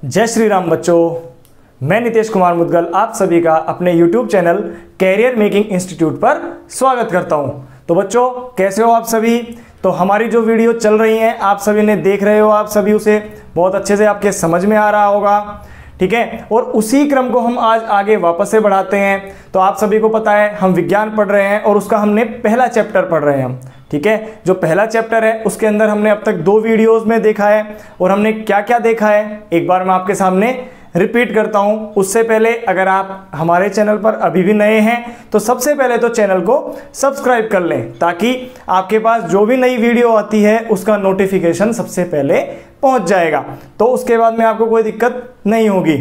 जय श्री राम बच्चों, मैं नितेश कुमार मुदगल आप सभी का अपने YouTube channel career making institute पर स्वागत करता हूं। तो बच्चों कैसे हो आप सभी। तो हमारी जो वीडियो चल रही हैं आप सभी ने देख रहे हो, आप सभी उसे बहुत अच्छे से आपके समझ में आ रहा होगा, ठीक है। और उसी क्रम को हम आज आगे वापस से बढ़ाते हैं। तो आप सभी को पता है हम विज्ञान पढ़ रहे हैं और उसका हमने पहला चैप्टर पढ़ रहे हैं हम, ठीक है। जो पहला चैप्टर है उसके अंदर हमने अब तक 2 वीडियोस में देखा है और हमने क्या क्या देखा है एक बार मैं आपके सामने रिपीट करता हूं। उससे पहले अगर आप हमारे चैनल पर अभी भी नए हैं तो सबसे पहले तो चैनल को सब्सक्राइब कर लें ताकि आपके पास जो भी नई वीडियो आती है उसका नोटिफिकेशन सबसे पहले पहुंच जाएगा, तो उसके बाद में आपको कोई दिक्कत नहीं होगी।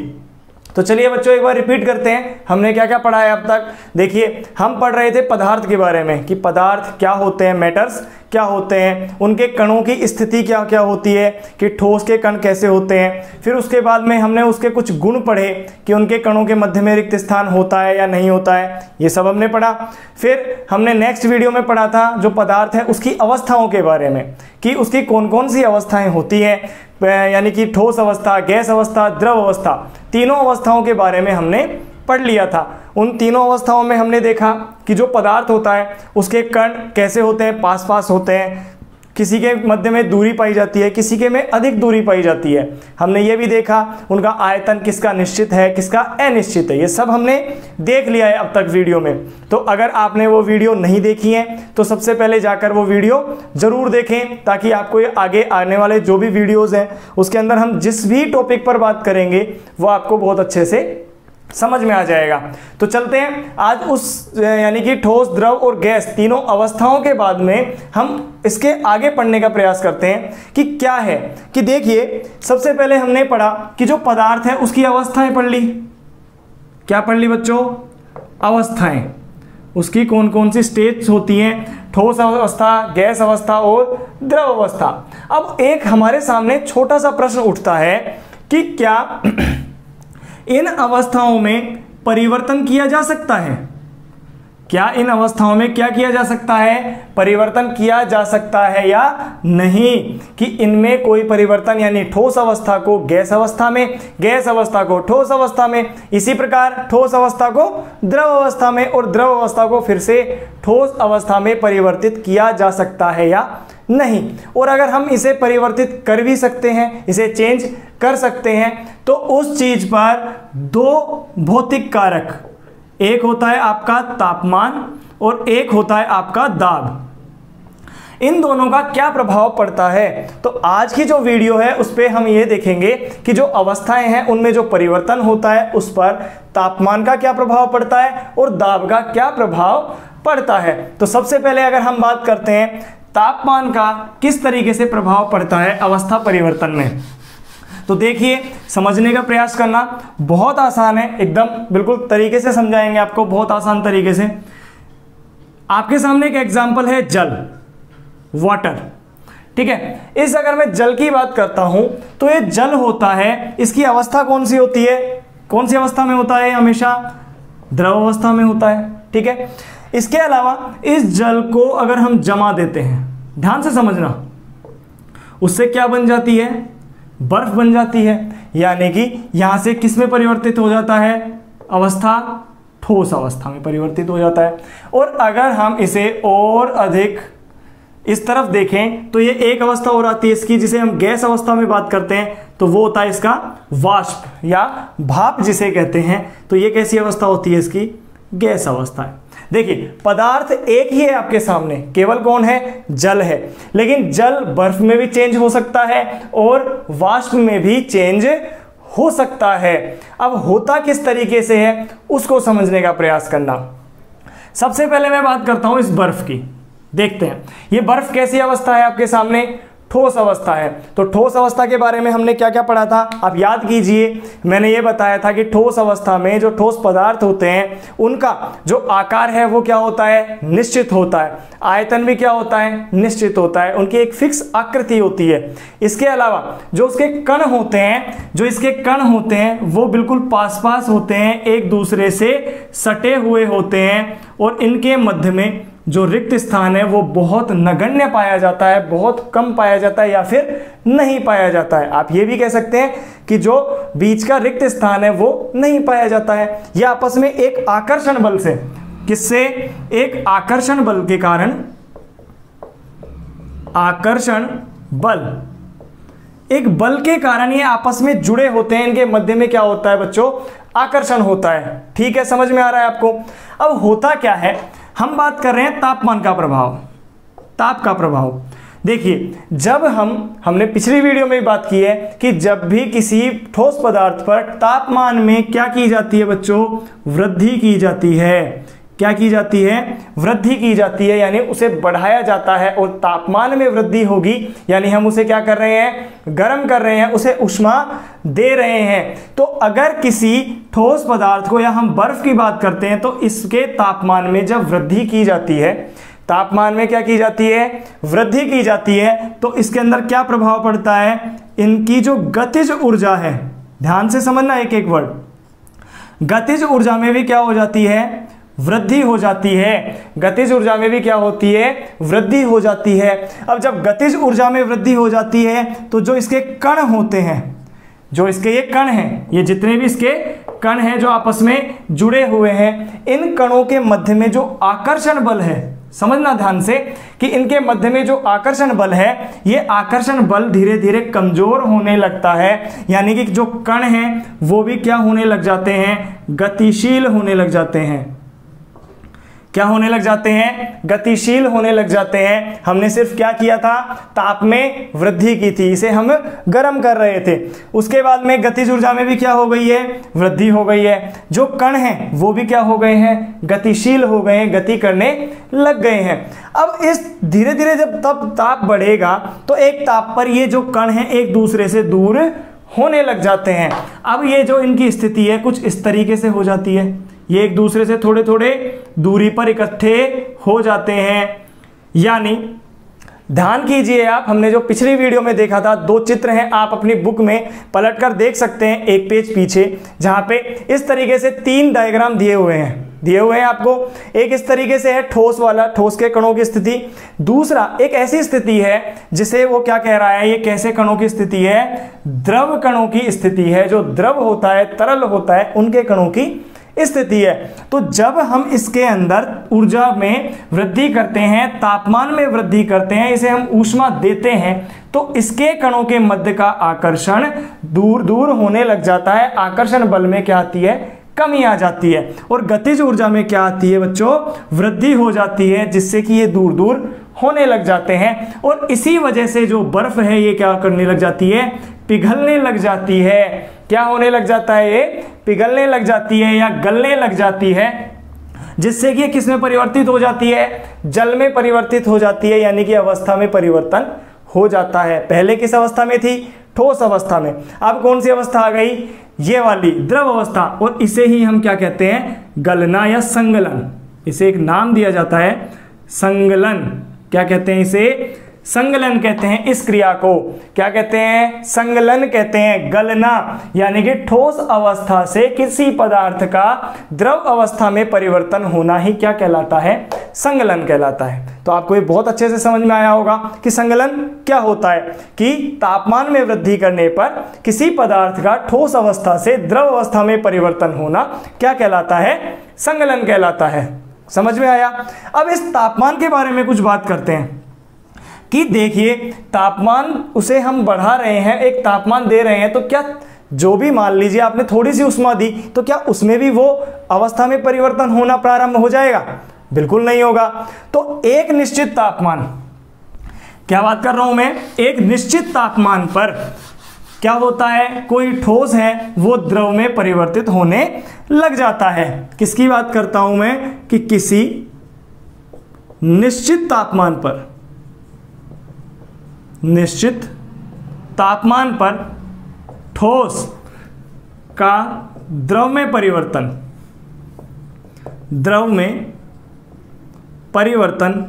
तो चलिए बच्चों एक बार रिपीट करते हैं हमने क्या क्या पढ़ा है अब तक। देखिए हम पढ़ रहे थे पदार्थ के बारे में कि पदार्थ क्या होते हैं, मैटर्स क्या होते हैं, उनके कणों की स्थिति क्या क्या होती है, कि ठोस के कण कैसे होते हैं। फिर उसके बाद में हमने उसके कुछ गुण पढ़े कि उनके कणों के मध्य में रिक्त स्थान होता है या नहीं होता है, ये सब हमने पढ़ा। फिर हमने नेक्स्ट वीडियो में पढ़ा था जो पदार्थ है उसकी अवस्थाओं के बारे में कि उसकी कौन कौन सी अवस्थाएं होती हैं, यानी कि ठोस अवस्था, गैस अवस्था, द्रव अवस्था, तीनों अवस्थाओं के बारे में हमने पढ़ लिया था। उन तीनों अवस्थाओं में हमने देखा कि जो पदार्थ होता है उसके कण कैसे होते हैं, पास पास होते हैं, किसी के मध्य में दूरी पाई जाती है, किसी के में अधिक दूरी पाई जाती है। हमने ये भी देखा उनका आयतन किसका निश्चित है किसका अनिश्चित है, ये सब हमने देख लिया है अब तक वीडियो में। तो अगर आपने वो वीडियो नहीं देखी है तो सबसे पहले जाकर वो वीडियो जरूर देखें ताकि आपको ये आगे आने वाले जो भी वीडियोज़ हैं उसके अंदर हम जिस भी टॉपिक पर बात करेंगे वो आपको बहुत अच्छे से समझ में आ जाएगा। तो चलते हैं आज उस यानी कि ठोस, द्रव और गैस तीनों अवस्थाओं के बाद में हम इसके आगे पढ़ने का प्रयास करते हैं कि क्या है। कि देखिए सबसे पहले हमने पढ़ा कि जो पदार्थ है उसकी अवस्थाएं पढ़ ली। क्या पढ़ ली बच्चों? अवस्थाएं, उसकी कौन कौन सी स्टेज होती हैं, ठोस अवस्था, गैस अवस्था और द्रव अवस्था। अब एक हमारे सामने छोटा सा प्रश्न उठता है कि क्या इन अवस्थाओं में परिवर्तन किया जा सकता है? क्या इन अवस्थाओं में क्या किया जा सकता है? परिवर्तन किया जा सकता है या नहीं? कि इनमें कोई परिवर्तन यानी ठोस अवस्था को गैस अवस्था में, गैस अवस्था को ठोस अवस्था में, इसी प्रकार ठोस अवस्था को द्रव अवस्था में और द्रव अवस्था को फिर से ठोस अवस्था में परिवर्तित किया जा सकता है या नहीं। और अगर हम इसे परिवर्तित कर भी सकते हैं, इसे चेंज कर सकते हैं, तो उस चीज पर 2 भौतिक कारक, एक होता है आपका तापमान और एक होता है आपका दाब। इन दोनों का क्या प्रभाव पड़ता है? तो आज की जो वीडियो है उस पर हम ये देखेंगे कि जो अवस्थाएं हैं उनमें जो परिवर्तन होता है उस पर तापमान का क्या प्रभाव पड़ता है और दाब का क्या प्रभाव पड़ता है। तो सबसे पहले अगर हम बात करते हैं तापमान का किस तरीके से प्रभाव पड़ता है अवस्था परिवर्तन में, तो देखिए समझने का प्रयास करना, बहुत आसान है, एकदम बिल्कुल तरीके से समझाएंगे आपको, बहुत आसान तरीके से। आपके सामने एक एग्जांपल है जल, वाटर, ठीक है। इस अगर मैं जल की बात करता हूं तो ये जल होता है, इसकी अवस्था कौन सी होती है, कौन सी अवस्था में होता है? हमेशा द्रव अवस्था में होता है, ठीक है। इसके अलावा इस जल को अगर हम जमा देते हैं, ध्यान से समझना, उससे क्या बन जाती है? बर्फ बन जाती है। यानी कि यहां से किस में परिवर्तित हो जाता है? अवस्था, ठोस अवस्था में परिवर्तित हो जाता है। और अगर हम इसे और अधिक इस तरफ देखें तो ये एक अवस्था और आती है इसकी जिसे हम गैस अवस्था में बात करते हैं, तो वो होता है इसका वाष्प या भाप जिसे कहते हैं। तो ये कैसी अवस्था होती है? इसकी गैस अवस्था है। देखिए पदार्थ एक ही है आपके सामने, केवल कौन है? जल है। लेकिन जल बर्फ में भी चेंज हो सकता है और वाष्प में भी चेंज हो सकता है। अब होता किस तरीके से है उसको समझने का प्रयास करना। सबसे पहले मैं बात करता हूं इस बर्फ की। देखते हैं ये बर्फ कैसी अवस्था है आपके सामने? ठोस अवस्था है। तो ठोस अवस्था के बारे में हमने क्या क्या पढ़ा था आप याद कीजिए। मैंने ये बताया था कि ठोस अवस्था में जो ठोस पदार्थ होते हैं उनका जो आकार है वो क्या होता है? निश्चित होता है। आयतन भी क्या होता है? निश्चित होता है। उनकी एक फिक्स आकृति होती है। इसके अलावा जो उसके कण होते हैं, जो इसके कण होते हैं वो बिल्कुल पास पास होते हैं, एक दूसरे से सटे हुए होते हैं और इनके मध्य में जो रिक्त स्थान है वो बहुत नगण्य पाया जाता है, बहुत कम पाया जाता है या फिर नहीं पाया जाता है। आप ये भी कह सकते हैं कि जो बीच का रिक्त स्थान है वो नहीं पाया जाता है। यह आपस में एक आकर्षण बल से, किससे? एक आकर्षण बल के कारण, आकर्षण बल, एक बल के कारण ये आपस में जुड़े होते हैं। इनके मध्य में क्या होता है बच्चों? आकर्षण होता है। ठीक है, समझ में आ रहा है आपको? अब होता क्या है, हम बात कर रहे हैं तापमान का प्रभाव, ताप का प्रभाव। देखिए, जब हमने पिछली वीडियो में भी बात की है कि जब भी किसी ठोस पदार्थ पर तापमान में क्या की जाती है बच्चों? वृद्धि की जाती है। क्या की जाती है? वृद्धि की जाती है, यानी उसे बढ़ाया जाता है। और तापमान में वृद्धि होगी यानी हम उसे क्या कर रहे हैं? गर्म कर रहे हैं, उसे ऊष्मा दे रहे हैं। तो अगर किसी ठोस पदार्थ को, या हम बर्फ की बात करते हैं, तो इसके तापमान में जब वृद्धि की जाती है, तापमान में क्या की जाती है? वृद्धि की जाती है, तो इसके अंदर क्या प्रभाव पड़ता है? इनकी जो गतिज ऊर्जा है, ध्यान से समझना एक एक वर्ड, गतिज ऊर्जा में भी क्या हो जाती है? वृद्धि हो जाती है। गतिज ऊर्जा में भी क्या होती है? वृद्धि हो जाती है। अब जब गतिज ऊर्जा में वृद्धि हो जाती है तो जो इसके कण होते हैं, जो इसके ये कण हैं, ये जितने भी इसके कण हैं जो आपस में जुड़े हुए हैं, इन कणों के मध्य में जो आकर्षण बल है, समझना ध्यान से कि इनके मध्य में जो आकर्षण बल है, ये आकर्षण बल धीरे धीरे कमजोर होने लगता है। यानी कि जो कण हैं वो भी क्या होने लग जाते हैं? गतिशील होने लग जाते हैं। क्या होने लग जाते हैं? गतिशील होने लग जाते हैं। हमने सिर्फ क्या किया था? ताप में वृद्धि की थी, इसे हम गर्म कर रहे थे। उसके बाद में गतिज ऊर्जा में भी क्या हो गई है? वृद्धि हो गई है। जो कण हैं वो भी क्या हो गए हैं? गतिशील हो गए हैं, गति करने लग गए हैं। अब इस धीरे धीरे जब तब ताप बढ़ेगा तो एक ताप पर ये जो कण हैं एक दूसरे से दूर होने लग जाते हैं। अब ये जो इनकी स्थिति है कुछ इस तरीके से हो जाती है, ये एक दूसरे से थोड़े थोड़े दूरी पर इकट्ठे हो जाते हैं। यानी ध्यान कीजिए आप, हमने जो पिछली वीडियो में देखा था, दो चित्र हैं, आप अपनी बुक में पलटकर देख सकते हैं एक पेज पीछे, जहां पे इस तरीके से 3 डायग्राम दिए हुए हैं आपको। एक इस तरीके से है ठोस वाला, ठोस के कणों की स्थिति। दूसरा एक ऐसी स्थिति है जिसे वो क्या कह रहा है, ये कैसे कणों की स्थिति है? द्रव कणों की स्थिति है। जो द्रव होता है, तरल होता है, उनके कणों की स्थिति है। तो जब हम इसके अंदर ऊर्जा में वृद्धि करते हैं, तापमान में वृद्धि करते हैं, इसे हम ऊष्मा देते हैं, तो इसके कणों के मध्य का आकर्षण दूर दूर होने लग जाता है। आकर्षण बल में क्या आती है? कमी आ जाती है। और गतिज ऊर्जा में क्या आती है बच्चों? वृद्धि हो जाती है, जिससे कि ये दूर दूर होने लग जाते हैं। और इसी वजह से जो बर्फ है ये क्या करने लग जाती है? पिघलने लग जाती है। क्या होने लग जाता है? ये पिघलने लग जाती है या गलने लग जाती है, जिससे कि किस में परिवर्तित हो जाती है? जल में परिवर्तित हो जाती है, यानी कि अवस्था में परिवर्तन हो जाता है। पहले किस अवस्था में थी? ठोस अवस्था में। अब कौन सी अवस्था आ गई? ये वाली द्रव अवस्था। और इसे ही हम क्या कहते हैं? गलना या संगलन। इसे एक नाम दिया जाता है, संगलन। क्या कहते हैं इसे? संगलन कहते हैं। इस क्रिया को क्या कहते हैं? संगलन कहते हैं। गलना यानी कि ठोस अवस्था से किसी पदार्थ का द्रव अवस्था में परिवर्तन होना ही क्या कहलाता है? संगलन कहलाता है। तो आपको ये बहुत अच्छे से समझ में आया होगा कि संगलन क्या होता है, कि तापमान में वृद्धि करने पर किसी पदार्थ का ठोस अवस्था से द्रव अवस्था में परिवर्तन होना क्या कहलाता है? संगलन कहलाता है। समझ में आया? अब इस तापमान के बारे में कुछ बात करते हैं कि देखिए, तापमान उसे हम बढ़ा रहे हैं, एक तापमान दे रहे हैं, तो क्या जो भी मान लीजिए आपने थोड़ी सी ऊष्मा दी, तो क्या उसमें भी वो अवस्था में परिवर्तन होना प्रारंभ हो जाएगा? बिल्कुल नहीं होगा। तो एक निश्चित तापमान, क्या बात कर रहा हूं मैं? एक निश्चित तापमान पर क्या होता है? कोई ठोस है वो द्रव में परिवर्तित होने लग जाता है। किसकी बात करता हूं मैं? कि किसी निश्चित तापमान पर, निश्चित तापमान पर ठोस का द्रव में परिवर्तन, द्रव में परिवर्तन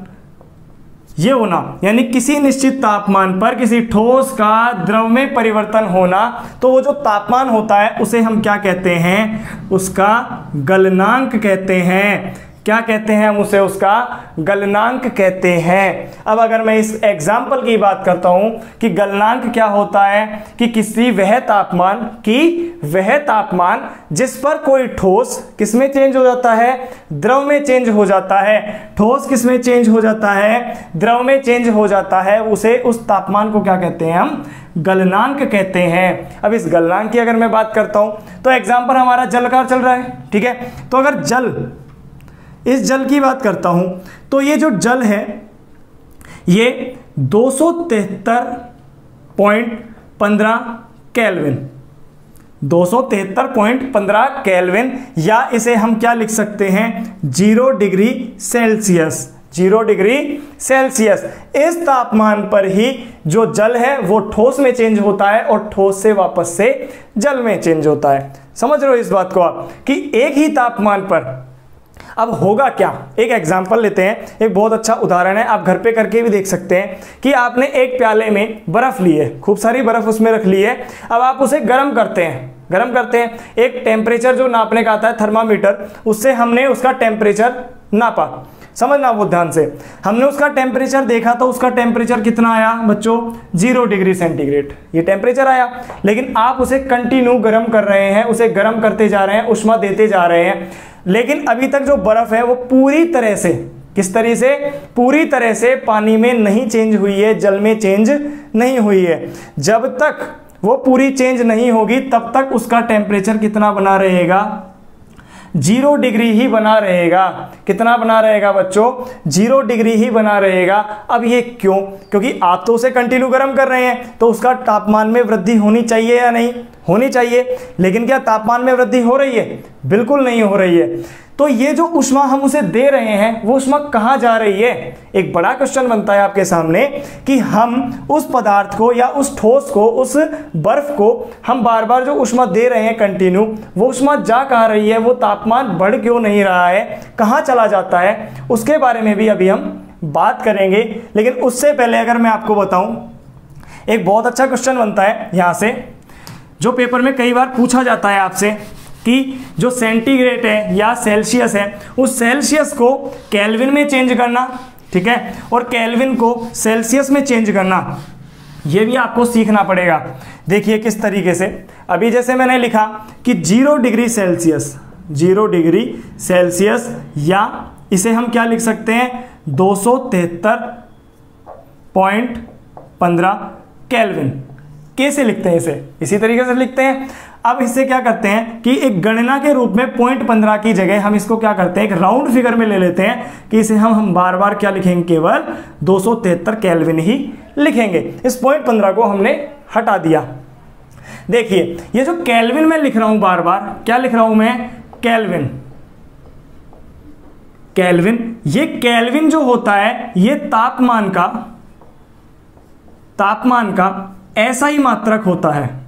ये होना, यानी किसी निश्चित तापमान पर किसी ठोस का द्रव में परिवर्तन होना, तो वो जो तापमान होता है उसे हम क्या कहते हैं? उसका गलनांक कहते हैं। क्या कहते हैं हम उसे, उसका गलनांक कहते हैं। अब अगर मैं इस एग्जाम्पल की बात करता हूं कि गलनांक क्या होता है, कि किसी वह तापमान जिस पर कोई ठोस किसमें चेंज हो जाता है, द्रव में चेंज हो जाता है। ठोस किसमें चेंज हो जाता है, द्रव में चेंज हो जाता है, उसे उस तापमान को क्या कहते हैं हम, गलनांक कहते हैं। अब इस गलनांक की अगर मैं बात करता हूं तो एग्जाम्पल हमारा जल का चल रहा है, ठीक है। तो अगर इस जल की बात करता हूं तो ये जो जल है ये 273.15 केल्विन, 273.15 केल्विन, या इसे हम क्या लिख सकते हैं, 0 डिग्री सेल्सियस। 0 डिग्री सेल्सियस, इस तापमान पर ही जो जल है वो ठोस में चेंज होता है और ठोस से वापस से जल में चेंज होता है। समझ रहे हो इस बात को आप, कि एक ही तापमान पर अब होगा क्या। एक एग्जांपल लेते हैं, एक बहुत अच्छा उदाहरण है, आप घर पे करके भी देख सकते हैं कि आपने एक प्याले में बर्फ ली है, खूब सारी बर्फ उसमें रख ली है। अब आप उसे गर्म करते हैं, एक टेम्परेचर जो नापने का आता है थर्मामीटर, उससे हमने उसका टेम्परेचर नापा। समझना वो ध्यान से, हमने उसका टेम्परेचर देखा तो उसका टेम्परेचर कितना आया बच्चों, 0 डिग्री सेंटीग्रेड, ये टेम्परेचर आया। लेकिन आप उसे कंटिन्यू गर्म कर रहे हैं, उसे गर्म करते जा रहे हैं, उष्मा देते जा रहे हैं, लेकिन अभी तक जो बर्फ है वो पूरी तरह से, किस तरह से, पूरी तरह से पानी में नहीं चेंज हुई है, जल में चेंज नहीं हुई है। जब तक वो पूरी चेंज नहीं होगी तब तक उसका टेम्परेचर कितना बना रहेगा, 0 डिग्री ही बना रहेगा। कितना बना रहेगा बच्चों, 0 डिग्री ही बना रहेगा। अब ये क्यों, क्योंकि आप तो उसे कंटिन्यू गर्म कर रहे हैं तो उसका तापमान में वृद्धि होनी चाहिए या नहीं, होनी चाहिए। लेकिन क्या तापमान में वृद्धि हो रही है, बिल्कुल नहीं हो रही है। तो ये जो ऊष्मा हम उसे दे रहे हैं वो ऊष्मा कहाँ जा रही है। एक बड़ा क्वेश्चन बनता है आपके सामने कि हम उस पदार्थ को या उस ठोस को, उस बर्फ को हम बार बार जो ऊष्मा दे रहे हैं कंटिन्यू, वो ऊष्मा जा कहाँ रही है, वो तापमान बढ़ क्यों नहीं रहा है, कहाँ चला जाता है, उसके बारे में भी अभी हम बात करेंगे। लेकिन उससे पहले अगर मैं आपको बताऊं, एक बहुत अच्छा क्वेश्चन बनता है यहाँ से, जो पेपर में कई बार पूछा जाता है आपसे, कि जो सेंटीग्रेड है या सेल्सियस है, उस सेल्सियस को केल्विन में चेंज करना, ठीक है, और केल्विन को सेल्सियस में चेंज करना, ये भी आपको सीखना पड़ेगा। देखिए किस तरीके से, अभी जैसे मैंने लिखा कि 0 डिग्री सेल्सियस, 0 डिग्री सेल्सियस, या इसे हम क्या लिख सकते हैं, 273.15 केल्विन। कैसे लिखते हैं इसे, इसी तरीके से लिखते हैं। अब इससे क्या करते हैं कि एक गणना के रूप में 0.15 की जगह हम इसको क्या करते हैं, एक राउंड फिगर में ले लेते हैं कि इसे हम बार बार क्या लिखेंगे, केवल 273 केल्विन ही लिखेंगे। इस 0.15 को हमने हटा दिया। देखिए ये जो केल्विन में लिख रहा हूं, बार बार क्या लिख रहा हूं मैं, केल्विन। केल्विन, ये केल्विन जो होता है ये तापमान का ऐसा ही मात्रक होता है।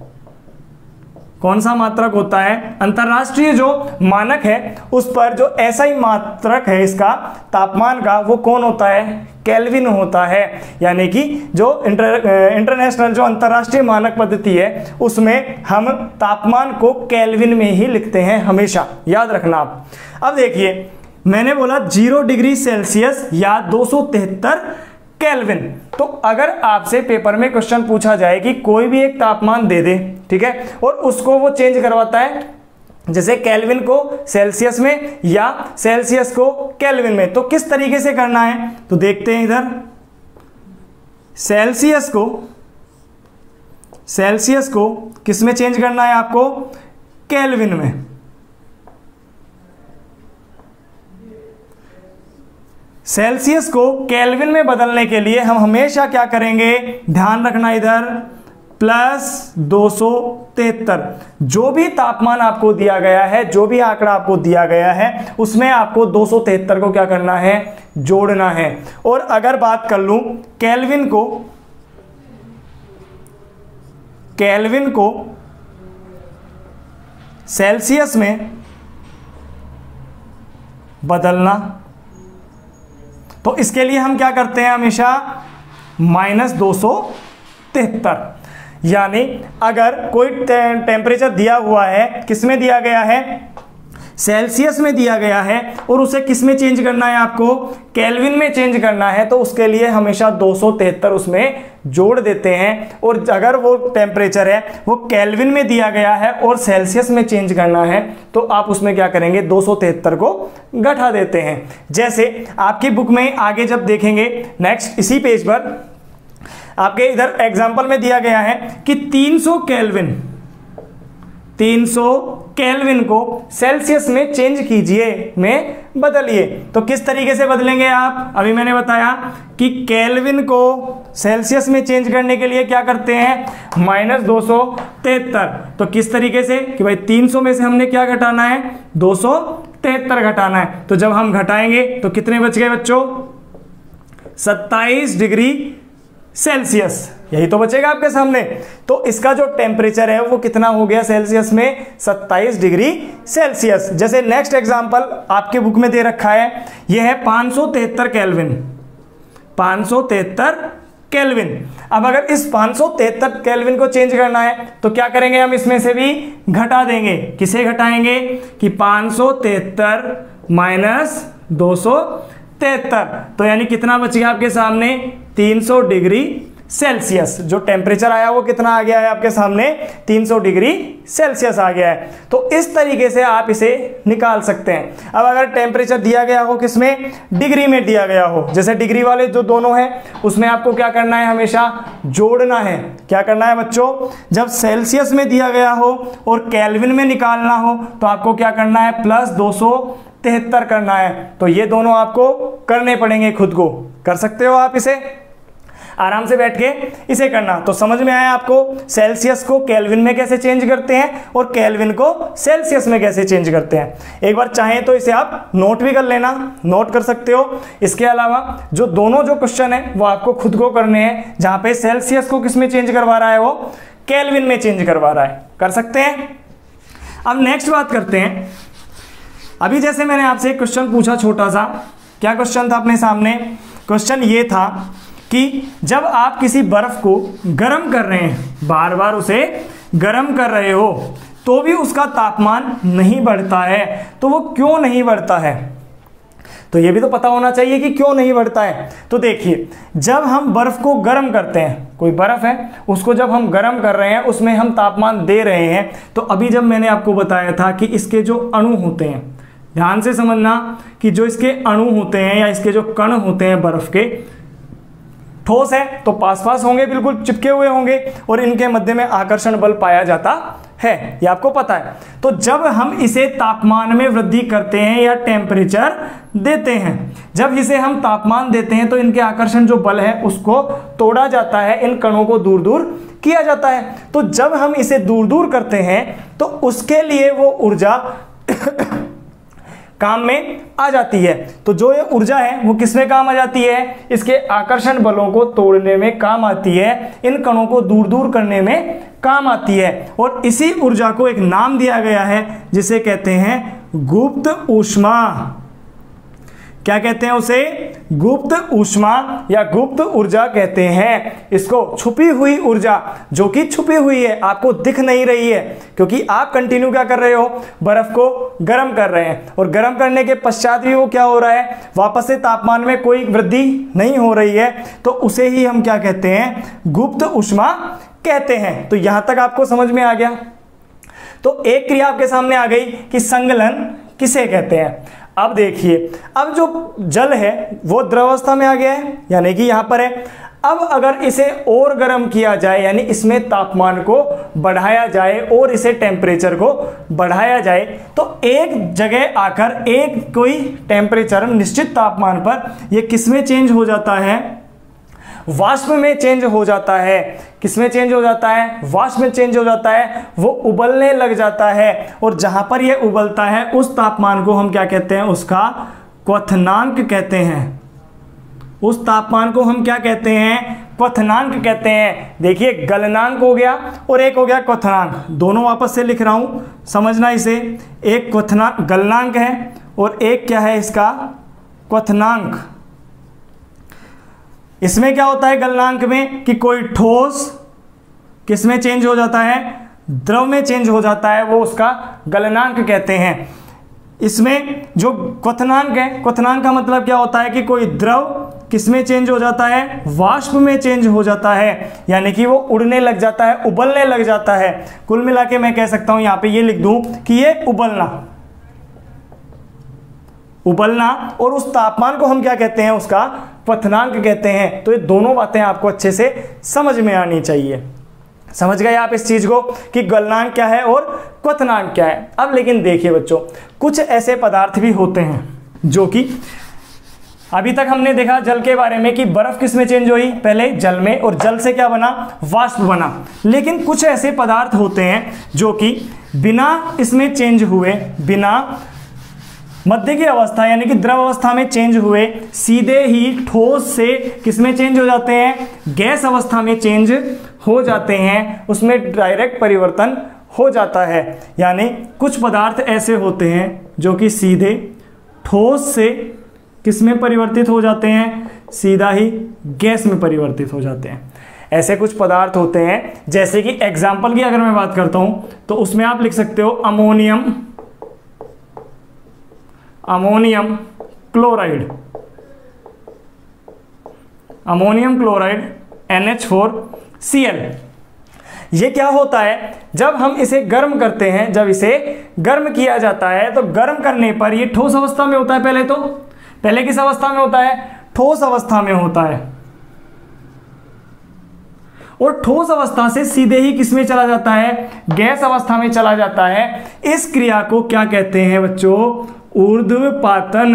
कौन सा मात्रक होता है, अंतरराष्ट्रीय जो मानक है उस पर जो ऐसा ही मात्रक है इसका तापमान का, वो कौन होता है, केल्विन होता है। यानी कि जो इंटरनेशनल जो अंतरराष्ट्रीय मानक पद्धति है उसमें हम तापमान को केल्विन में ही लिखते हैं, हमेशा याद रखना आप। अब देखिए मैंने बोला 0 डिग्री सेल्सियस या 273 केल्विन। तो अगर आपसे पेपर में क्वेश्चन पूछा जाए कि कोई भी एक तापमान दे दे, ठीक है, और उसको वो चेंज करवाता है, जैसे केल्विन को सेल्सियस में या सेल्सियस को केल्विन में, तो किस तरीके से करना है, तो देखते हैं इधर। सेल्सियस को किस में चेंज करना है आपको, केल्विन में। सेल्सियस को केल्विन में बदलने के लिए हम हमेशा क्या करेंगे, ध्यान रखना इधर, प्लस 273। जो भी तापमान आपको दिया गया है, जो भी आंकड़ा आपको दिया गया है, उसमें आपको 273 को क्या करना है, जोड़ना है। और अगर बात कर लूं केल्विन को सेल्सियस में बदलना, तो इसके लिए हम क्या करते हैं हमेशा, -273। यानी अगर कोई टेम्परेचर दिया हुआ है, किसमें दिया गया है, सेल्सियस में दिया गया है और उसे किस में चेंज करना है, आपको केल्विन में चेंज करना है, तो उसके लिए हमेशा 273 उसमें जोड़ देते हैं। और अगर वो टेम्परेचर है वो केल्विन में दिया गया है और सेल्सियस में चेंज करना है तो आप उसमें क्या करेंगे, 273 को घटा देते हैं। जैसे आपकी बुक में आगे जब देखेंगे नेक्स्ट इसी पेज पर आपके इधर एग्जाम्पल में दिया गया है कि 300 केल्विन को सेल्सियस में चेंज कीजिए, में बदलिए। तो किस तरीके से बदलेंगे आप, अभी मैंने बताया कि केल्विन को सेल्सियस में चेंज करने के लिए क्या करते हैं, -273। तो किस तरीके से कि भाई 300 में से हमने क्या घटाना है, 273 घटाना है। तो जब हम घटाएंगे तो कितने बच गए बच्चों, 27 डिग्री सेल्सियस, यही तो बचेगा आपके सामने। तो इसका जो टेम्परेचर है वो कितना हो गया सेल्सियस में, 27 डिग्री सेल्सियस। जैसे नेक्स्ट एग्जांपल आपके बुक में दे रखा है, यह है 573 केल्विन, 573 केल्विन। अब अगर इस 573 केल्विन को चेंज करना है तो क्या करेंगे, हम इसमें से भी घटा देंगे। किसे घटाएंगे कि 573 माइनस 273, तो यानी कितना बच गया आपके सामने, 300 डिग्री सेल्सियस। जो टेम्परेचर आया वो कितना आ गया है आपके सामने, 300 डिग्री सेल्सियस आ गया है। तो इस तरीके से आप इसे निकाल सकते हैं। अब अगर टेम्परेचर दिया गया हो किसमें, डिग्री में दिया गया हो, जैसे डिग्री वाले जो दोनों हैं उसमें आपको क्या करना है, हमेशा जोड़ना है। क्या करना है बच्चों, जब सेल्सियस में दिया गया हो और केल्विन में निकालना हो तो आपको क्या करना है, प्लस 273 करना है। तो ये दोनों आपको करने पड़ेंगे, खुद को कर सकते हो आप इसे आराम से बैठ के इसे करना। तो समझ में आया आपको सेल्सियस को केल्विन में कैसे चेंज करते हैं और केल्विन को सेल्सियस में कैसे चेंज करते हैं। एक बार चाहें तो इसे आप नोट भी कर लेना, नोट कर सकते हो। इसके अलावा जो दोनों जो क्वेश्चन है वो आपको खुद को करने हैं, जहां पे सेल्सियस को किस में चेंज करवा रहा है, वो केल्विन में चेंज करवा रहा है, कर सकते हैं। अब नेक्स्ट बात करते हैं। अभी जैसे मैंने आपसे एक क्वेश्चन पूछा छोटा सा, क्या क्वेश्चन था अपने सामने, क्वेश्चन ये था कि जब आप किसी बर्फ को गर्म कर रहे हैं, बार बार उसे गर्म कर रहे हो तो भी उसका तापमान नहीं बढ़ता है, तो वो क्यों नहीं बढ़ता है। तो ये भी तो पता होना चाहिए कि क्यों नहीं बढ़ता है। तो देखिए, जब हम बर्फ को गर्म करते हैं, कोई बर्फ है उसको जब हम गर्म कर रहे हैं, उसमें हम तापमान दे रहे हैं, तो अभी जब मैंने आपको बताया था कि इसके जो अणु होते हैं, ध्यान से समझना कि जो इसके अणु होते हैं या इसके जो कण होते हैं बर्फ के, ठोस है तो पास पास होंगे, बिल्कुल चिपके हुए होंगे और इनके मध्य में आकर्षण बल पाया जाता है, ये आपको पता है। तो जब हम इसे तापमान में वृद्धि करते हैं या टेम्परेचर देते हैं, जब इसे हम तापमान देते हैं तो इनके आकर्षण जो बल है उसको तोड़ा जाता है, इन कणों को दूर दूर किया जाता है। तो जब हम इसे दूर दूर करते हैं तो उसके लिए वो ऊर्जा काम में आ जाती है। तो जो ये ऊर्जा है वो किस में काम आ जाती है, इसके आकर्षण बलों को तोड़ने में काम आती है, इन कणों को दूर दूर करने में काम आती है। और इसी ऊर्जा को एक नाम दिया गया है जिसे कहते हैं गुप्त ऊष्मा। क्या कहते हैं उसे, गुप्त ऊष्मा या गुप्त ऊर्जा कहते हैं इसको। छुपी हुई ऊर्जा जो कि छुपी हुई है, आपको दिख नहीं रही है, क्योंकि आप कंटिन्यू क्या कर रहे हो, बर्फ को गर्म कर रहे हैं और गर्म करने के पश्चात भी वो क्या हो रहा है, वापस से तापमान में कोई वृद्धि नहीं हो रही है, तो उसे ही हम क्या कहते हैं, गुप्त ऊष्मा कहते हैं। तो यहां तक आपको समझ में आ गया। तो एक क्रिया आपके सामने आ गई कि संगलन किसे कहते हैं। अब देखिए, अब जो जल है वो द्रवावस्था में आ गया है, यानी कि यहां पर है। अब अगर इसे और गर्म किया जाए, यानी इसमें तापमान को बढ़ाया जाए और इसे टेम्परेचर को बढ़ाया जाए, तो एक जगह आकर एक कोई टेम्परेचर निश्चित तापमान पर यह किस में चेंज हो जाता है, वाष्प में चेंज हो जाता है। किस में चेंज हो जाता है, वाष्प में चेंज हो जाता है, वो उबलने लग जाता है। और जहां पर ये उबलता है उस तापमान को हम क्या कहते हैं, उसका क्वथनांक कहते हैं। उस तापमान को हम क्या कहते हैं, क्वथनांक कहते हैं। देखिए, गलनांक हो गया और एक हो गया क्वथनांक, दोनों वापस से लिख रहा हूं, समझना इसे। एक क्वथनांक गलनांक है और एक क्या है इसका, क्वथनांक। इसमें क्या होता है गलनांक में कि कोई ठोस किस में चेंज हो जाता है, द्रव में चेंज हो जाता है, वो उसका गलनांक कहते हैं। इसमें जो क्वथनांक है, क्वथनांक का मतलब क्या होता है कि कोई द्रव किसमें चेंज हो जाता है, वाष्प में चेंज हो जाता है, यानी कि वो उड़ने लग जाता है, उबलने लग जाता है। कुल मिला के मैं कह सकता हूं, यहां पे ये लिख दूं कि ये उबलना और उस तापमान को हम क्या कहते हैं, उसका क्वथनांक कहते हैं। तो ये दोनों बातें आपको अच्छे से समझ में आनी चाहिए। समझ गए आप इस चीज को कि गलनांक क्या है और क्वथनांक क्या है। अब लेकिन देखिए बच्चों, कुछ ऐसे पदार्थ भी होते हैं जो कि अभी तक हमने देखा जल के बारे में कि बर्फ किस में चेंज हुई, पहले जल में, और जल से क्या बना, वाष्प बना। लेकिन कुछ ऐसे पदार्थ होते हैं जो कि बिना इसमें चेंज हुए, बिना मध्य की अवस्था यानी कि द्रव अवस्था में चेंज हुए, सीधे ही ठोस से किसमें चेंज हो जाते हैं, गैस अवस्था में चेंज हो जाते हैं, उसमें डायरेक्ट परिवर्तन हो जाता है। यानी कुछ पदार्थ ऐसे होते हैं जो कि सीधे ठोस से किसमें परिवर्तित हो जाते हैं, सीधा ही गैस में परिवर्तित हो जाते हैं। ऐसे कुछ पदार्थ होते हैं, जैसे कि एग्जाम्पल की अगर मैं बात करता हूं तो उसमें आप लिख सकते हो अमोनियम क्लोराइड, NH4Cl। ये क्या होता है, जब हम इसे गर्म करते हैं, जब इसे गर्म किया जाता है तो गर्म करने पर ये ठोस अवस्था में होता है। पहले किस अवस्था में होता है, ठोस अवस्था में होता है, और ठोस अवस्था से सीधे ही किसमें चला जाता है, गैस अवस्था में चला जाता है। इस क्रिया को क्या कहते हैं बच्चों, ऊर्ध्वपातन।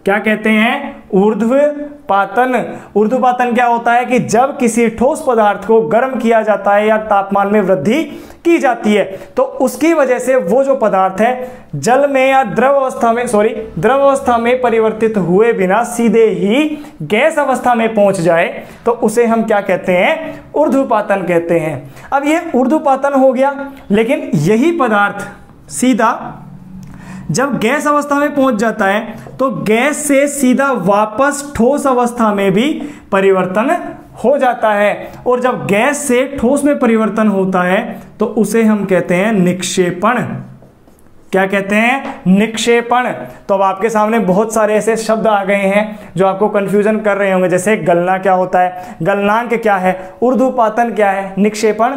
क्या कहते हैं, ऊर्ध्वपातन। ऊर्ध्वपातन क्या होता है कि जब किसी ठोस पदार्थ को गर्म किया जाता है या तापमान में वृद्धि की जाती है तो उसकी वजह से वो जो पदार्थ है जल में या द्रव अवस्था में परिवर्तित हुए बिना सीधे ही गैस अवस्था में पहुंच जाए तो उसे हम क्या कहते हैं, ऊर्ध्वपातन कहते हैं। अब ये ऊर्ध्वपातन हो गया, लेकिन यही पदार्थ सीधा जब गैस अवस्था में पहुंच जाता है तो गैस से सीधा वापस ठोस अवस्था में भी परिवर्तन हो जाता है, और जब गैस से ठोस में परिवर्तन होता है तो उसे हम कहते हैं निक्षेपण। क्या कहते हैं, निक्षेपण। तो अब आपके सामने बहुत सारे ऐसे शब्द आ गए हैं जो आपको कंफ्यूजन कर रहे होंगे, जैसे गलना क्या होता है, गलनांक क्या है, ऊर्ध्वपातन क्या है, निक्षेपण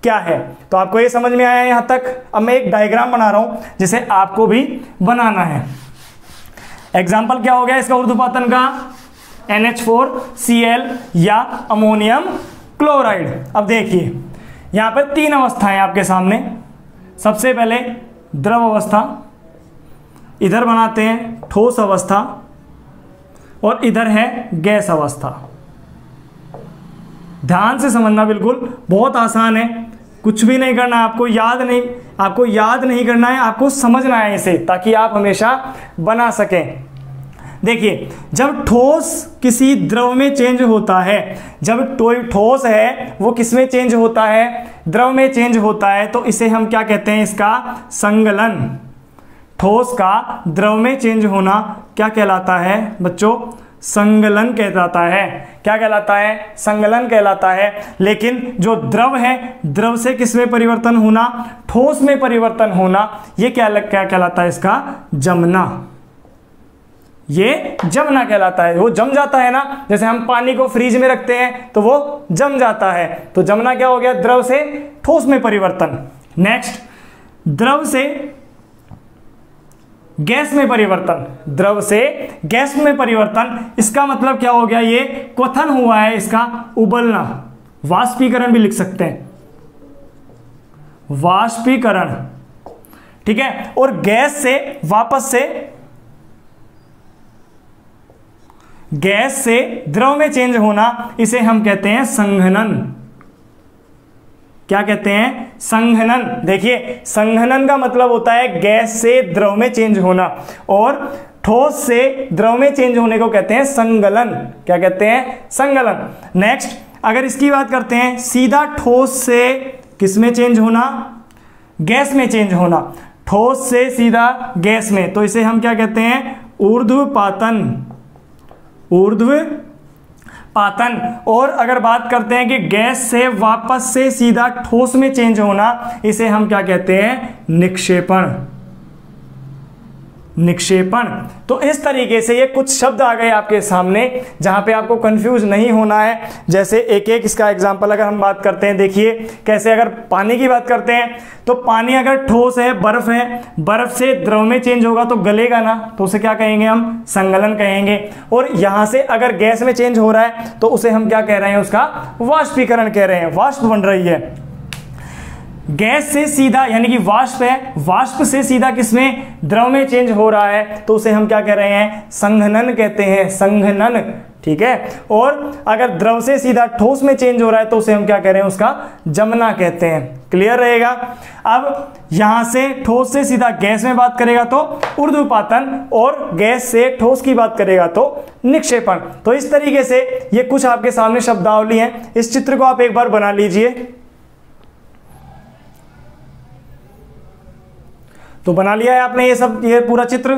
क्या है। तो आपको ये समझ में आया यहां तक। अब मैं एक डायग्राम बना रहा हूं जिसे आपको भी बनाना है। एग्जाम्पल क्या हो गया इसका, ऊर्ध्वपातन का, NH4Cl या अमोनियम क्लोराइड। अब देखिए यहां पर 3 अवस्थाएं आपके सामने। सबसे पहले द्रव अवस्था, इधर बनाते हैं ठोस अवस्था, और इधर है गैस अवस्था। ध्यान से समझना, बिल्कुल बहुत आसान है, कुछ भी नहीं करना, आपको याद नहीं करना है, आपको समझना है इसे, ताकि आप हमेशा बना सकें। देखिए जब ठोस किसी द्रव में चेंज होता है, जब ठोस है वो किस में चेंज होता है, द्रव में चेंज होता है, तो इसे हम क्या कहते हैं, इसका संगलन। ठोस का द्रव में चेंज होना क्या कहलाता है बच्चों, संगलन कहलाता है। क्या कहलाता है, संगलन कहलाता है। लेकिन जो द्रव है, द्रव से किस में परिवर्तन होना, ठोस में परिवर्तन होना, ये क्या कहलाता है, इसका जमना। ये जमना कहलाता है। वो जम जाता है ना, जैसे हम पानी को फ्रीज में रखते हैं तो वो जम जाता है, तो जमना क्या हो गया, द्रव से ठोस में परिवर्तन। नेक्स्ट, द्रव से गैस में परिवर्तन, द्रव से गैस में परिवर्तन, इसका मतलब क्या हो गया, ये क्वथन हुआ है, इसका उबलना, वाष्पीकरण भी लिख सकते हैं, वाष्पीकरण, ठीक है। और गैस से वापस से गैस से द्रव में चेंज होना, इसे हम कहते हैं संघनन। क्या कहते हैं, संघनन। देखिए संघनन का मतलब होता है गैस से द्रव में चेंज होना, और ठोस से द्रव में चेंज होने को कहते हैं संगलन। क्या कहते हैं, संगलन। नेक्स्ट, अगर इसकी बात करते हैं, सीधा ठोस से किस में चेंज होना, गैस में चेंज होना, ठोस से सीधा गैस में, तो इसे हम क्या कहते हैं, ऊर्ध्वपातन। ऊर्ध्वपातन। और अगर बात करते हैं कि गैस से वापस से सीधा ठोस में चेंज होना, इसे हम क्या कहते हैं, निक्षेपण। निक्षेपण। तो इस तरीके से ये कुछ शब्द आ गए आपके सामने जहां पे आपको कंफ्यूज नहीं होना है। जैसे एक एक इसका एग्जांपल अगर हम बात करते हैं, देखिए कैसे। अगर पानी की बात करते हैं तो पानी अगर ठोस है, बर्फ से द्रव में चेंज होगा तो गलेगा ना, तो उसे क्या कहेंगे हम, संगलन कहेंगे। और यहां से अगर गैस में चेंज हो रहा है तो उसे हम क्या कह रहे हैं, उसका वाष्पीकरण कह रहे हैं, वाष्प बन रही है। गैस से सीधा यानी कि वाष्प है, वाष्प से सीधा किसमें, द्रव में चेंज हो रहा है तो उसे हम क्या कह रहे हैं, संघनन कहते हैं, संघनन। ठीक है। और अगर द्रव से सीधा ठोस में चेंज हो रहा है तो उसे हम क्या कह रहे हैं, उसका जमना कहते हैं। क्लियर रहेगा। अब यहां से ठोस से सीधा गैस में बात करेगा तो ऊर्ध्वपातन, और गैस से ठोस की बात करेगा तो निक्षेपण। तो इस तरीके से ये कुछ आपके सामने शब्दावली है। इस चित्र को आप एक बार बना लीजिए। तो बना लिया है आपने ये सब, ये पूरा चित्र,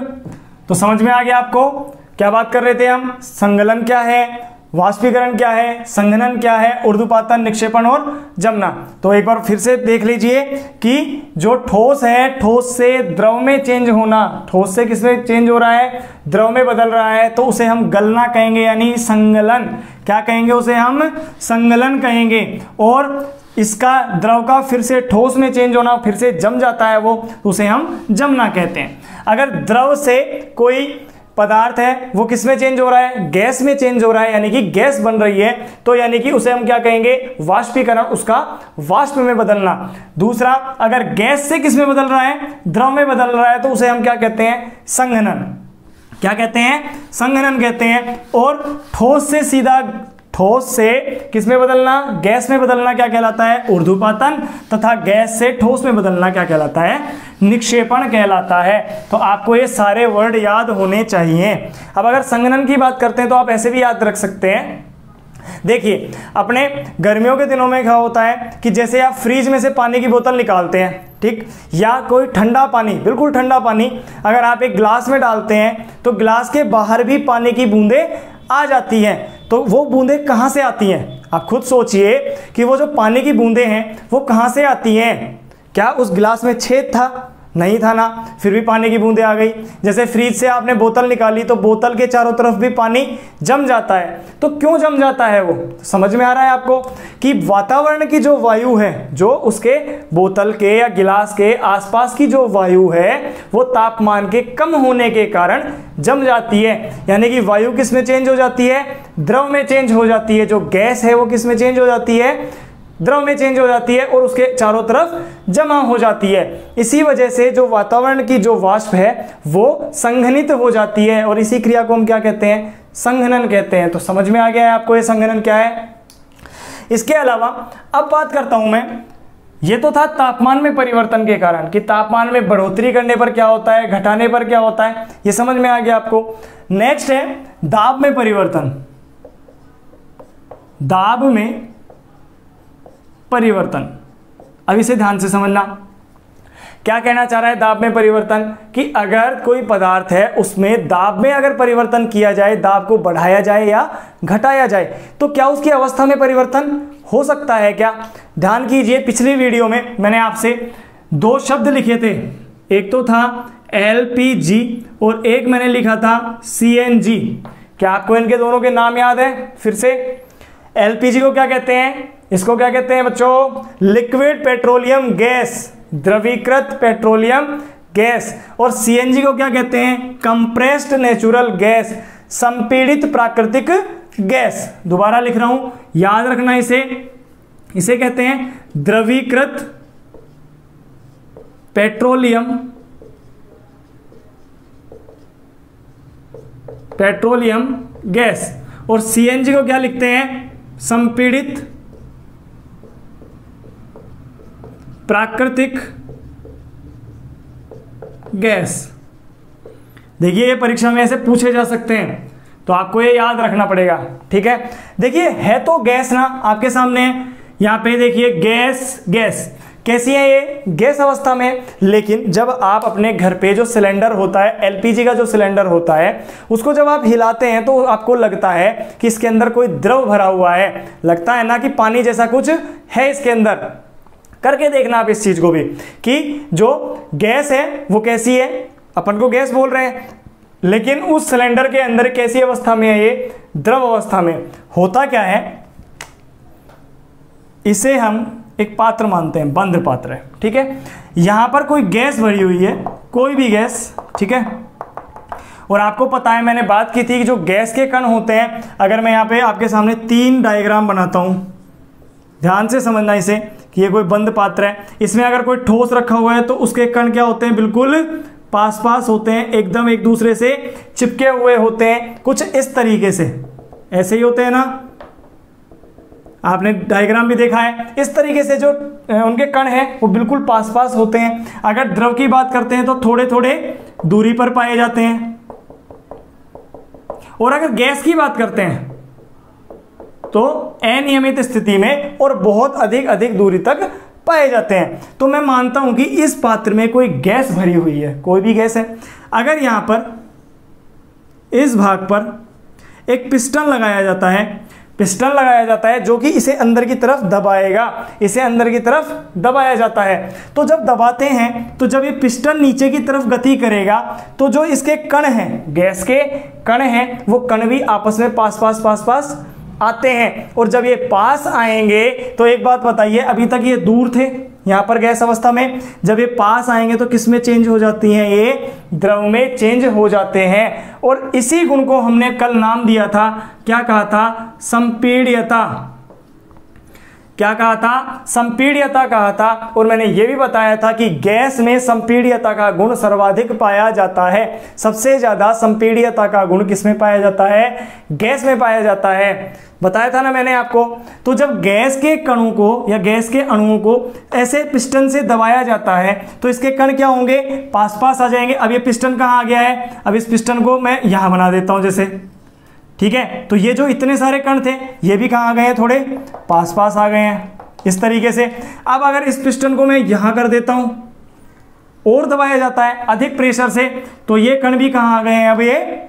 तो समझ में आ गया आपको क्या बात कर रहे थे हम। संगलन क्या है, वाष्पीकरण क्या है, संघनन क्या है, ऊर्ध्वपातन, निक्षेपण और जमना। तो एक बार फिर से देख लीजिए कि जो ठोस है, ठोस से द्रव में चेंज होना, ठोस से किसमें चेंज हो रहा है, द्रव में बदल रहा है, तो उसे हम गलना कहेंगे यानी संगलन। क्या कहेंगे, उसे हम संगलन कहेंगे। और इसका द्रव का फिर से ठोस में चेंज होना, फिर से जम जाता है वो, तो उसे हम जमना कहते हैं। अगर द्रव से कोई पदार्थ है वो किस में चेंज हो रहा है, गैस में चेंज हो रहा है, यानी कि गैस बन रही है, तो यानी कि उसे हम क्या कहेंगे, वाष्पीकरण, उसका वाष्प में बदलना। दूसरा, अगर गैस से किस में बदल रहा है, द्रव में बदल रहा है, तो उसे हम क्या कहते हैं, संघनन। क्या कहते हैं, संघनन कहते हैं। और ठोस से सीधा, ठोस से किस में बदलना, गैस में बदलना क्या कहलाता है, ऊर्ध्वपातन, तथा गैस से ठोस में बदलना क्या कहलाता है, निक्षेपण कहलाता है। तो आपको ये सारे वर्ड याद होने चाहिए। अब अगर संघनन की बात करते हैं तो आप ऐसे भी याद रख सकते हैं। देखिए, अपने गर्मियों के दिनों में क्या होता है कि जैसे आप फ्रिज में से पानी की बोतल निकालते हैं, ठीक, या कोई ठंडा पानी, बिल्कुल ठंडा पानी अगर आप एक ग्लास में डालते हैं तो ग्लास के बाहर भी पानी की बूंदें आ जाती हैं। तो वो बूंदें कहाँ से आती हैं, आप खुद सोचिए कि वो जो पानी की बूंदें हैं वो कहाँ से आती हैं। क्या उस गिलास में छेद था, नहीं था ना, फिर भी पानी की बूंदें आ गई। जैसे फ्रिज से आपने बोतल निकाली तो बोतल के चारों तरफ भी पानी जम जाता है। तो क्यों जम जाता है वो, समझ में आ रहा है आपको कि वातावरण की जो वायु है, जो उसके बोतल के या गिलास के आसपास की जो वायु है वो तापमान के कम होने के कारण जम जाती है। यानी कि वायु किस में चेंज हो जाती है, द्रव में चेंज हो जाती है। जो गैस है वो किस में चेंज हो जाती है, द्रव में चेंज हो जाती है, और उसके चारों तरफ जमा हो जाती है। इसी वजह से जो वातावरण की जो वाष्प है वो संघनित हो जाती है, और इसी क्रिया को हम क्या कहते हैं, संघनन कहते हैं। तो समझ में आ गया है आपको ये संघनन क्या है। इसके अलावा अब बात करता हूं मैं, ये तो था तापमान में परिवर्तन के कारण कि तापमान में बढ़ोतरी करने पर क्या होता है, घटाने पर क्या होता है, ये समझ में आ गया आपको। नेक्स्ट है दाब में परिवर्तन। दाब में परिवर्तन, अब इसे ध्यान से समझना। क्या कहना चाह रहा है दाब में परिवर्तन, कि अगर कोई पदार्थ है उसमें दाब में अगर परिवर्तन किया जाए, दाब को बढ़ाया जाए या घटाया जाए, तो क्या उसकी अवस्था में परिवर्तन हो सकता है क्या। ध्यान कीजिए, पिछली वीडियो में मैंने आपसे दो शब्द लिखे थे, एक तो था LPG और एक मैंने लिखा था CNG। क्या आपको इनके दोनों के नाम याद है, फिर से। LPG को क्या कहते हैं, इसको क्या कहते हैं बच्चों, लिक्विड पेट्रोलियम गैस, द्रवीकृत पेट्रोलियम गैस। और CNG को क्या कहते हैं, कंप्रेस्ड नेचुरल गैस, संपीड़ित प्राकृतिक गैस। दोबारा लिख रहा हूं, याद रखना इसे। इसे कहते हैं द्रवीकृत पेट्रोलियम गैस। और CNG को क्या लिखते हैं, संपीड़ित प्राकृतिक गैस। देखिए ये परीक्षा में ऐसे पूछे जा सकते हैं, तो आपको ये याद रखना पड़ेगा, ठीक है। देखिए है तो गैस ना आपके सामने, यहां पे देखिए गैस, गैस कैसी है, ये गैस अवस्था में। लेकिन जब आप अपने घर पे जो सिलेंडर होता है, LPG का जो सिलेंडर होता है, उसको जब आप हिलाते हैं तो आपको लगता है कि इसके अंदर कोई द्रव भरा हुआ है, लगता है ना कि पानी जैसा कुछ है इसके अंदर। करके देखना आप इस चीज को भी कि जो गैस है वो कैसी है, अपन को गैस बोल रहे हैं, लेकिन उस सिलेंडर के अंदर कैसी अवस्था में है, ये द्रव अवस्था में। होता क्या है, इसे हम एक पात्र मानते हैं, बंद पात्र है, ठीक है। यहां पर कोई गैस भरी हुई है, कोई भी गैस, ठीक है। और आपको पता है, मैंने बात की थी कि जो गैस के कण होते हैं, अगर मैं यहाँ पे आपके सामने 3 डायग्राम बनाता हूं, ध्यान से समझना इसे, कि ये कोई बंद पात्र है, इसमें अगर कोई ठोस रखा हुआ है तो उसके कण क्या होते हैं, बिल्कुल पास पास होते हैं, एकदम एक दूसरे से चिपके हुए होते हैं, कुछ इस तरीके से, ऐसे ही होते हैं ना, आपने डायग्राम भी देखा है। इस तरीके से जो उनके कण हैं वो बिल्कुल पास पास होते हैं। अगर द्रव की बात करते हैं तो थोड़े थोड़े दूरी पर पाए जाते हैं, और अगर गैस की बात करते हैं तो अनियमित स्थिति में और बहुत अधिक दूरी तक पाए जाते हैं। तो मैं मानता हूं कि इस पात्र में कोई गैस भरी हुई है, कोई भी गैस है। अगर यहां पर इस भाग पर एक पिस्टन लगाया जाता है, पिस्टन लगाया जाता है जो कि इसे अंदर की तरफ दबाएगा, इसे अंदर की तरफ दबाया जाता है। तो जब दबाते हैं तो जब ये पिस्टन नीचे की तरफ गति करेगा तो जो इसके कण हैं, गैस के कण हैं, वो कण भी आपस में पास पास आते हैं। और जब ये पास आएंगे तो एक बात बताइए, अभी तक ये दूर थे यहां पर गैस अवस्था में, जब ये पास आएंगे तो किस में चेंज हो जाती हैं, ये द्रव में चेंज हो जाते हैं। और इसी गुण को हमने कल नाम दिया था, क्या कहा था, संपीड्यता। क्या कहा था, संपीड्यता कहा था। और मैंने ये भी बताया था कि गैस में संपीड्यता का गुण सर्वाधिक पाया जाता है। सबसे ज्यादा संपीड्यता का गुण किसमें पाया जाता है, गैस में पाया जाता है, बताया था ना मैंने आपको। तो जब गैस के कणों को या गैस के अणुओं को ऐसे पिस्टन से दबाया जाता है तो इसके कण क्या होंगे, पास पास आ जाएंगे। अब ये पिस्टन कहाँ आ गया है, अब इस पिस्टन को मैं यहां बना देता हूं जैसे, ठीक है। तो ये जो इतने सारे कण थे ये भी कहाँ आ गए हैं, थोड़े पास पास आ गए हैं इस तरीके से। अब अगर इस पिस्टन को मैं यहां कर देता हूं और दबाया जाता है अधिक प्रेशर से, तो ये कण भी कहाँ आ गए हैं, अब ये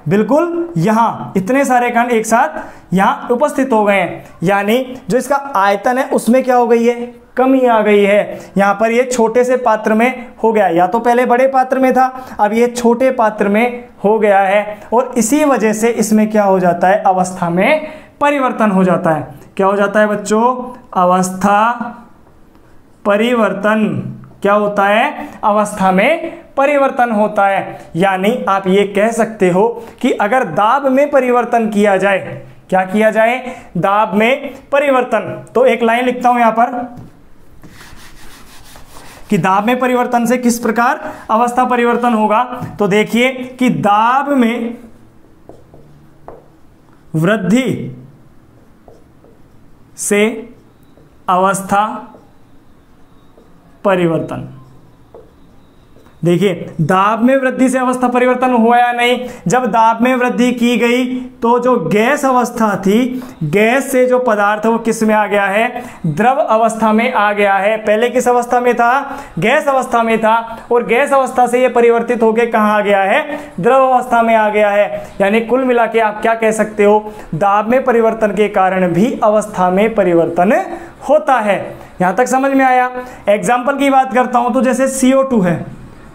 बिल्कुल यहां इतने सारे कण एक साथ यहां उपस्थित हो गए हैं। यानी जो इसका आयतन है उसमें क्या हो गई है, कमी आ गई है। यहां पर ये छोटे से पात्र में हो गया, या तो पहले बड़े पात्र में था, अब ये छोटे पात्र में हो गया है। और इसी वजह से इसमें क्या हो जाता है, अवस्था में परिवर्तन हो जाता है। क्या हो जाता है बच्चों, अवस्था परिवर्तन। क्या होता है, अवस्था में परिवर्तन होता है। यानी आप ये कह सकते हो कि अगर दाब में परिवर्तन किया जाए, क्या किया जाए, दाब में परिवर्तन, तो एक लाइन लिखता हूं यहां पर कि दाब में परिवर्तन से किस प्रकार अवस्था परिवर्तन होगा। तो देखिए कि दाब में वृद्धि से अवस्था परिवर्तन। देखिए दाब में वृद्धि से अवस्था परिवर्तन हुआ या नहीं, जब दाब में वृद्धि की गई तो जो गैस अवस्था थी, गैस से जो पदार्थ वो किस में आ गया है, द्रव अवस्था में आ गया है। पहले किस अवस्था में था, गैस अवस्था में था, और गैस अवस्था से ये परिवर्तित होकर कहाँ आ गया है, द्रव अवस्था में आ गया है। यानी कुल मिला के आप क्या कह सकते हो, दाब में परिवर्तन के कारण भी अवस्था में परिवर्तन होता है। यहां तक समझ में आया। एग्जाम्पल की बात करता हूं तो जैसे CO2 है,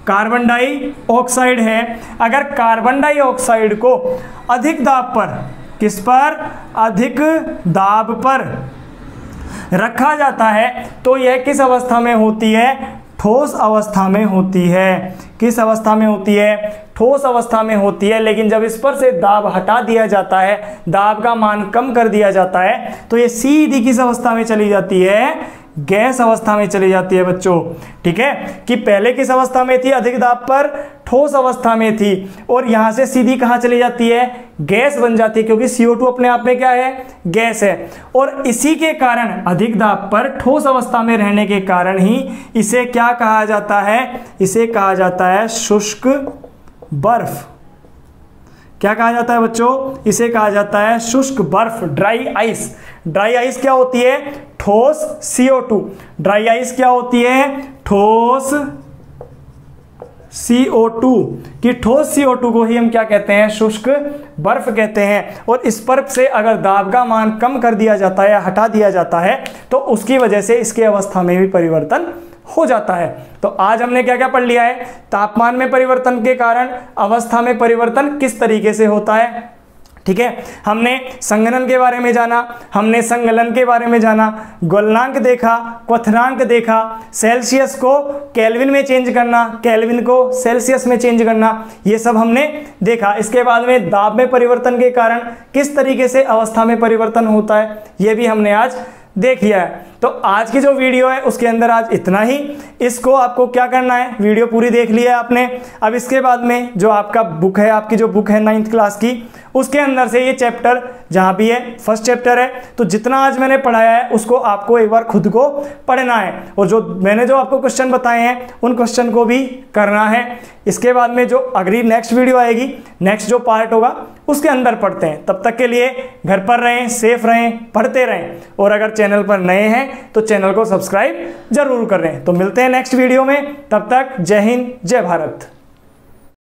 कार्बन डाइऑक्साइड है। अगर कार्बन डाइऑक्साइड को अधिक दाब पर, किस पर, अधिक दाब पर रखा जाता है तो यह किस अवस्था में होती है, ठोस अवस्था में होती है। किस अवस्था में होती है, ठोस अवस्था में होती है। लेकिन जब इस पर से दाब हटा दिया जाता है, दाब का मान कम कर दिया जाता है, तो ये सीधी किस अवस्था में चली जाती है, गैस अवस्था में चली जाती है बच्चों। ठीक है, कि पहले किस अवस्था में थी, अधिक दाब पर, ठोस अवस्था में थी, और यहां से सीधी कहां चली जाती है, गैस बन जाती है, क्योंकि CO2 अपने आप में क्या है, गैस है। और इसी के कारण, अधिक दाब पर ठोस अवस्था में रहने के कारण ही इसे क्या कहा जाता है, इसे कहा जाता है शुष्क बर्फ। क्या कहा जाता है बच्चों, इसे कहा जाता है शुष्क बर्फ, ड्राई आइस। ड्राई आइस क्या होती है, ठोस CO2। ड्राई आइस क्या होती है, ठोस CO2। कि ठोस CO2 को ही हम क्या कहते हैं, शुष्क बर्फ कहते हैं। और इस बर्फ से अगर दाब का मान कम कर दिया जाता है या हटा दिया जाता है तो उसकी वजह से इसके अवस्था में भी परिवर्तन हो जाता है। तो आज हमने क्या क्या पढ़ लिया है, तापमान में परिवर्तन के कारण अवस्था में परिवर्तन किस तरीके से होता है, ठीक है। हमने संघनन के बारे में जाना, हमने संगलन के बारे में जाना, गलनांक देखा, क्वथनांक देखा, सेल्सियस को केल्विन में चेंज करना, केल्विन को सेल्सियस में चेंज करना, ये सब हमने देखा। इसके बाद में दाब में परिवर्तन के कारण किस तरीके से अवस्था में परिवर्तन होता है, ये भी हमने आज देख लिया है। तो आज की जो वीडियो है उसके अंदर आज इतना ही। इसको आपको क्या करना है, वीडियो पूरी देख लिया है आपने। अब इसके बाद में जो आपका बुक है, आपकी जो बुक है 9th क्लास की, उसके अंदर से ये चैप्टर जहाँ भी है, फर्स्ट चैप्टर है, तो जितना आज मैंने पढ़ाया है उसको आपको एक बार खुद को पढ़ना है और जो मैंने जो आपको क्वेश्चन बताए हैं उन क्वेश्चन को भी करना है। इसके बाद में जो अगली नेक्स्ट वीडियो आएगी, नेक्स्ट जो पार्ट होगा उसके अंदर पढ़ते हैं। तब तक के लिए घर पर रहें, सेफ रहें, पढ़ते रहें और अगर चैनल पर नए हैं तो चैनल को सब्सक्राइब जरूर करें। तो मिलते हैं नेक्स्ट वीडियो में, तब तक जय हिंद, जय भारत।